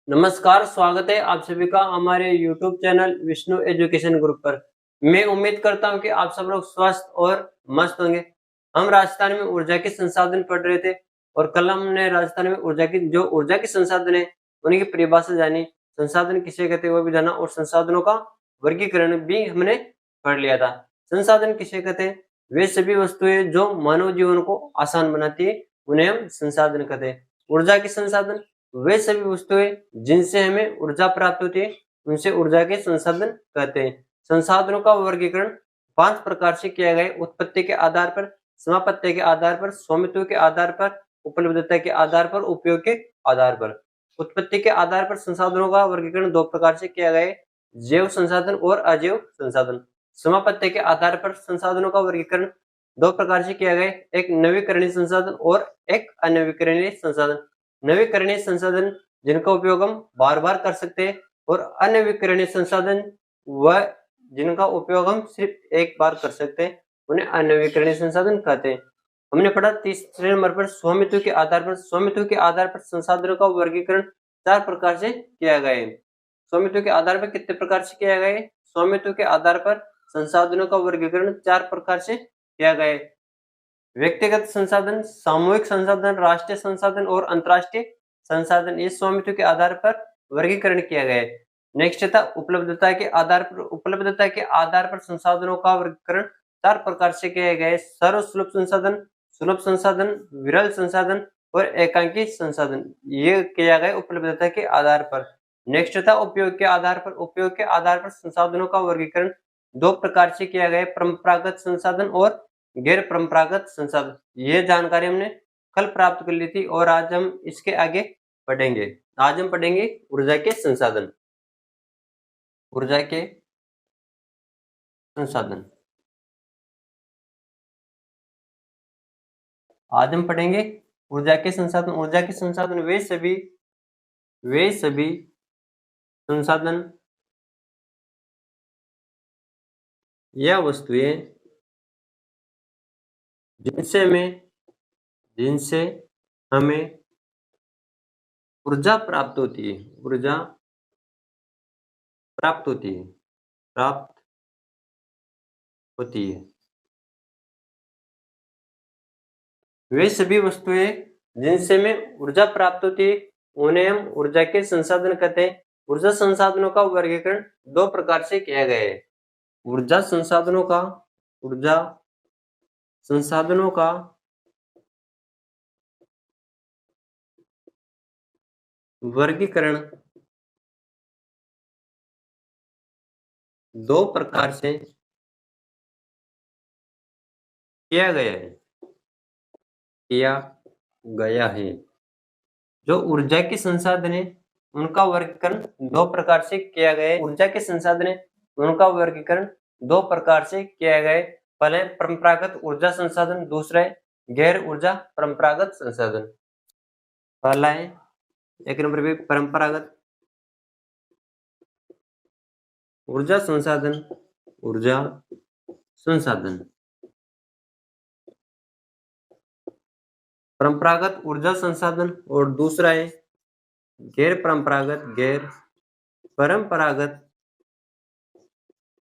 नमस्कार, स्वागत है आप सभी का हमारे YouTube channel Vishnu education group पर। मैं उम्मीद करता हूं कि आप सब लोग स्वस्थ और मस्त होंगे। हम राजस्थान में ऊर्जा के संसाधन पढ़ रहे थे और कल हमने राजस्थान में ऊर्जा के संसाधन है उनकी परिभाषा जानी, संसाधन किसे कहते हैं वो भी जाना और संसाधनों का वर्गीकरण भी हमने पढ़ लिया था। संसाधन किसे कहते हैं? वे सभी वस्तुएं जो मानव जीवन को आसान बनाती है उन्हें हम संसाधन कहते हैं। ऊर्जा के संसाधन वे सभी वस्तुएं जिनसे हमें ऊर्जा प्राप्त होती है उनसे ऊर्जा के संसाधन कहते हैं। संसाधनों का वर्गीकरण 5 प्रकार से किया गया है: उत्पत्ति के आधार पर, समापत्ति के आधार पर, स्वामित्व के आधार पर, उपलब्धता के आधार पर, उपयोग के आधार पर। उत्पत्ति के आधार पर संसाधनों का वर्गीकरण 2 प्रकार से किया गया है: जैव संसाधन और अजैव संसाधन। समापत्ति के आधार पर संसाधनों का वर्गीकरण 2 प्रकार से किया गया है: एक नवीकरणीय संसाधन और एक अनवीकरणीय संसाधन। नवीकरणीय संसाधन जिनका उपयोग हम बार बार कर सकते हैं और अनवीकरणीय संसाधन वह जिनका उपयोग हम सिर्फ एक बार कर सकते हैं उन्हें अनवीकरणीय संसाधन कहते हैं। हमने पढ़ा तीसरे नंबर पर स्वामित्व के आधार पर। स्वामित्व के आधार पर संसाधनों का वर्गीकरण 4 प्रकार से किया गया है। स्वामित्व के आधार पर कितने प्रकार से किया गया है? स्वामित्व के आधार पर संसाधनों का वर्गीकरण 4 प्रकार से किया गया है: व्यक्तिगत संसाधन, सामूहिक संसाधन, राष्ट्रीय संसाधन और अंतरराष्ट्रीय संसाधन। ये स्वामित्व के आधार पर वर्गीकरण किया गया है। नेक्स्ट था उपलब्धता के आधार पर। उपलब्धता के आधार पर संसाधनों का वर्गीकरण 4 प्रकार से किया गया है: सर्वसुलभ संसाधन, सुलभ संसाधन, विरल संसाधन और एकांकी संसाधन। ये किया गया उपलब्धता के आधार पर। नेक्स्ट था उपयोग के आधार पर। उपयोग के आधार पर संसाधनों का वर्गीकरण 2 प्रकार से किया गया है: परंपरागत संसाधन और गैर परंपरागत संसाधन। ये जानकारी हमने कल प्राप्त कर ली थी और आज हम इसके आगे पढ़ेंगे। आज हम पढ़ेंगे ऊर्जा के संसाधन। ऊर्जा के संसाधन आज हम पढ़ेंगे ऊर्जा के संसाधन। ऊर्जा के संसाधन वे सभी संसाधन या वस्तुएं जिनसे हमें ऊर्जा प्राप्त होती है। ऊर्जा प्राप्त होती है। वे सभी वस्तुएं जिनसे हमें ऊर्जा प्राप्त होती है उन्हें हम ऊर्जा के संसाधन कहते हैं। ऊर्जा संसाधनों का वर्गीकरण 2 प्रकार से किया गया है: ऊर्जा संसाधनों का वर्गीकरण 2 प्रकार से किया गया है। जो ऊर्जा के संसाधन है उनका वर्गीकरण 2 प्रकार से किया गया है। ऊर्जा के संसाधन है उनका वर्गीकरण 2 प्रकार से किया गया है। पहले परंपरागत ऊर्जा संसाधन, दूसरा है गैर ऊर्जा परंपरागत संसाधन। पहला है एक नंबर पे परंपरागत ऊर्जा संसाधन। परंपरागत ऊर्जा संसाधन और दूसरा है गैर परंपरागत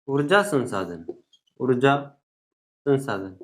ऊर्जा संसाधन।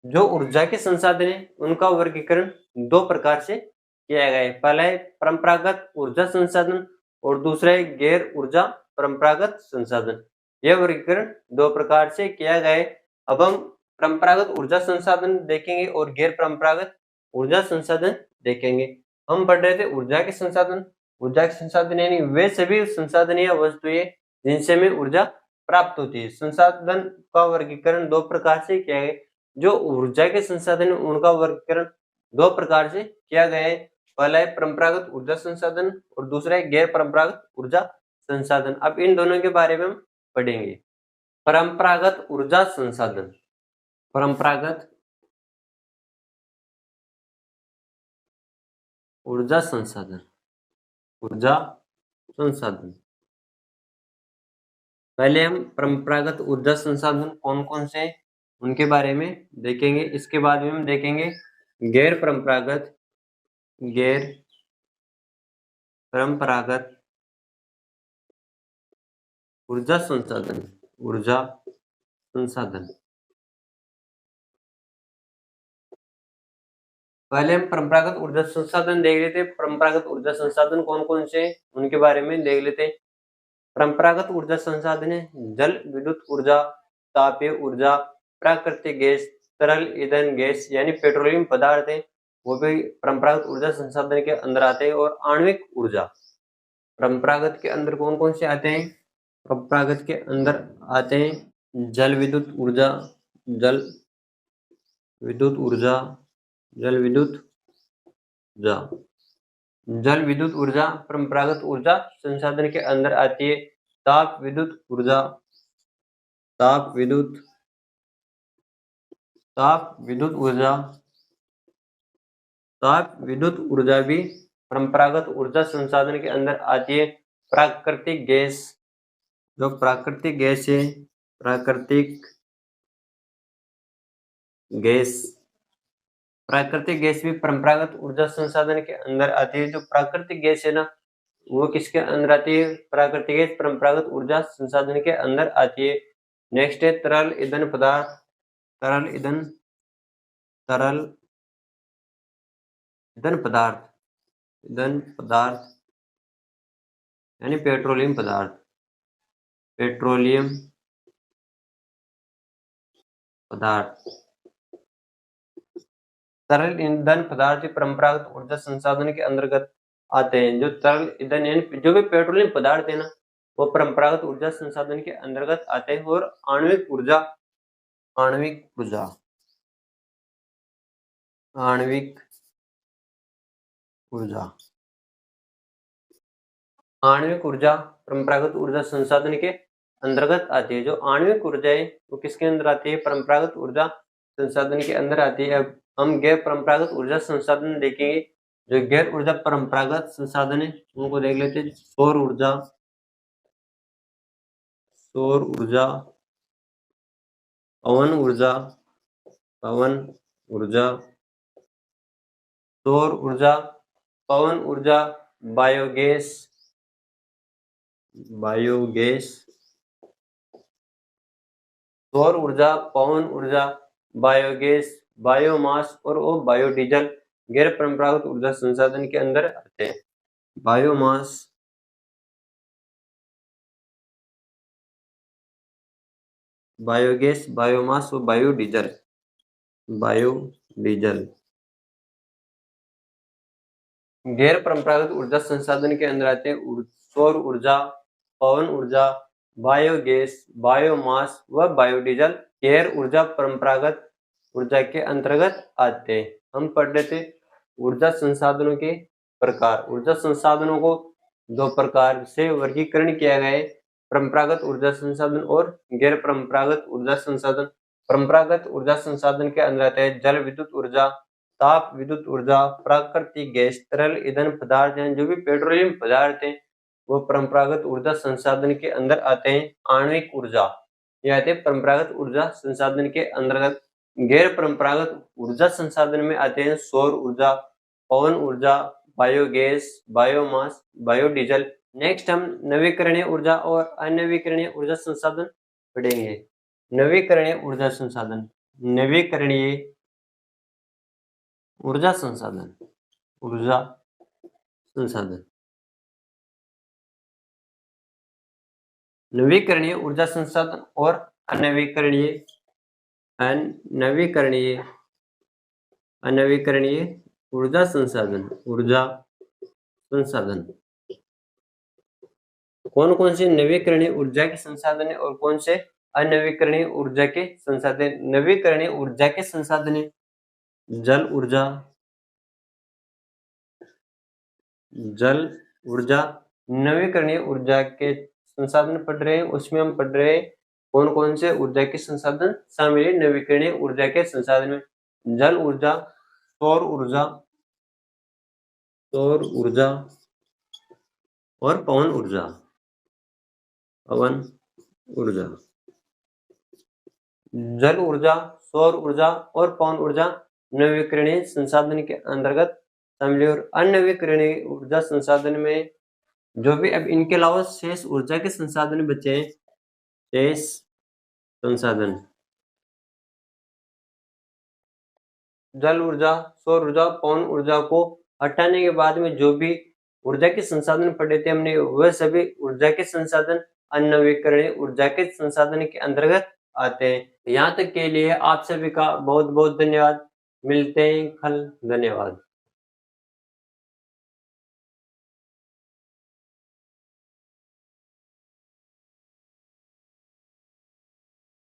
जो ऊर्जा के संसाधन है उनका वर्गीकरण 2 प्रकार से किया गया है। पहला है परंपरागत ऊर्जा संसाधन और दूसरा है गैर ऊर्जा परंपरागत संसाधन। यह वर्गीकरण 2 प्रकार से किया गया है। अब हम परंपरागत ऊर्जा संसाधन देखेंगे और गैर परंपरागत ऊर्जा संसाधन देखेंगे। हम पढ़ रहे थे ऊर्जा के संसाधन। ऊर्जा के संसाधन यानी वे सभी संसाधन या वस्तुएं जिनसे हमें ऊर्जा प्राप्त होती है। संसाधन का वर्गीकरण 2 प्रकार से किया गया है। जो ऊर्जा के संसाधन उनका वर्गीकरण 2 प्रकार से किया गया है। पहला है परंपरागत ऊर्जा संसाधन और दूसरा है गैर परंपरागत ऊर्जा संसाधन। अब इन दोनों के बारे में हम पढ़ेंगे। परंपरागत ऊर्जा संसाधन। परंपरागत ऊर्जा संसाधन पहले हम परंपरागत ऊर्जा संसाधन कौन कौन से उनके बारे में देखेंगे। इसके बाद में हम देखेंगे गैर परंपरागत ऊर्जा संसाधन पहले हम परंपरागत ऊर्जा संसाधन देख लेते हैं। परंपरागत ऊर्जा संसाधन कौन कौन से उनके बारे में देख लेते हैं। परंपरागत ऊर्जा संसाधन है जल विद्युत ऊर्जा, तापीय ऊर्जा, प्राकृतिक गैस, तरल ईंधन गैस यानी पेट्रोलियम पदार्थ है वो भी परंपरागत ऊर्जा संसाधन के अंदर आते हैं। और आणविक ऊर्जा परंपरागत के अंदर कौन कौन से आते हैं। परंपरागत के अंदर आते हैं जल विद्युत ऊर्जा परंपरागत ऊर्जा संसाधन के अंदर आती है। ताप विद्युत ऊर्जा भी परंपरागत ऊर्जा संसाधन के अंदर आती है। प्राकृतिक गैस जो प्राकृतिक गैस भी परंपरागत ऊर्जा संसाधन के अंदर आती है। जो प्राकृतिक गैस है ना वो किसके अंदर आती है। प्राकृतिक गैस परंपरागत ऊर्जा संसाधन के अंदर आती है। नेक्स्ट है तरल ईंधन पदार्थ यानी पेट्रोलियम पदार्थ तरल ईंधन पदार्थ परंपरागत ऊर्जा संसाधन के अंतर्गत आते हैं। जो तरल ईंधन यानी जो भी पेट्रोलियम पदार्थ है ना वो परंपरागत ऊर्जा संसाधन के अंतर्गत आते हैं। और आणविक ऊर्जा परंपरागत ऊर्जा संसाधन के अंतर्गत आती है। जो आणविक ऊर्जा है वो किसके अंदर आती है। परंपरागत ऊर्जा संसाधन के अंदर आती है। अब हम गैर परंपरागत ऊर्जा संसाधन देखेंगे। जो गैर ऊर्जा परंपरागत संसाधन है उनको देख लेते हैं। सौर ऊर्जा, पवन ऊर्जा, बायोगैस, सौर ऊर्जा, पवन ऊर्जा, बायोगैस, बायोमास और वो बायोडीजल गैर परंपरागत ऊर्जा संसाधन के अंदर आते हैं। बायोमास, बायोगैस, बायोमास और बायोडीजल गैर परंपरागत ऊर्जा संसाधन के अंदर आते हैं। सौर ऊर्जा, पवन ऊर्जा, बायोगैस, बायोमास व बायोडीजल गैर ऊर्जा परंपरागत ऊर्जा के अंतर्गत आते हैं। हम पढ़ लेते ऊर्जा संसाधनों के प्रकार। ऊर्जा संसाधनों को दो प्रकार से वर्गीकरण किया गया है। परंपरागत ऊर्जा संसाधन और गैर परंपरागत ऊर्जा संसाधन। परंपरागत ऊर्जा संसाधन के अंदर आते हैं जल विद्युत ऊर्जा, ताप विद्युत ऊर्जा, प्राकृतिक गैस, तरल ईंधन पदार्थ हैं जो भी पेट्रोलियम पदार्थ हैं वो परंपरागत ऊर्जा संसाधन के अंदर आते हैं। आणविक ऊर्जा ये आते हैं परंपरागत ऊर्जा संसाधन के अंतर्गत। गैर परंपरागत ऊर्जा संसाधन में आते हैं सौर ऊर्जा, पवन ऊर्जा, बायोगैस, बायोमास, बायोडीजल। नेक्स्ट हम नवीकरणीय ऊर्जा और अनवीकरणीय ऊर्जा संसाधन पढ़ेंगे। नवीकरणीय ऊर्जा संसाधन, नवीकरणीय ऊर्जा संसाधन, नवीकरणीय ऊर्जा संसाधन और अनवीकरणीय ऊर्जा संसाधन। कौन कौन से नवीकरणीय ऊर्जा के संसाधन है और कौन से अनवीकरणीय ऊर्जा के संसाधन। नवीकरणीय ऊर्जा के संसाधन है जल ऊर्जा। नवीकरणीय ऊर्जा के संसाधन पढ़ रहे हैं उसमें हम पढ़ रहे हैं कौन कौन से ऊर्जा के संसाधन शामिल है नवीकरणीय ऊर्जा के संसाधन में। जल ऊर्जा, सौर ऊर्जा और पवन ऊर्जा। जल ऊर्जा, सौर ऊर्जा और पवन ऊर्जा नवीकरणीय संसाधन के अंतर्गत शामिल है। और अनवीकरणीय ऊर्जा संसाधन में जो भी अब इनके अलावा शेष ऊर्जा के संसाधन बचे हैं, शेष संसाधन जल ऊर्जा, सौर ऊर्जा, पवन ऊर्जा को हटाने के बाद में जो भी ऊर्जा के संसाधन पड़े थे हमने, वह सभी ऊर्जा के संसाधन अनवीकरणीय ऊर्जा के संसाधन के अंतर्गत आते हैं। यहाँ तक के लिए आप सभी का बहुत बहुत धन्यवाद। मिलते हैं कल। धन्यवाद।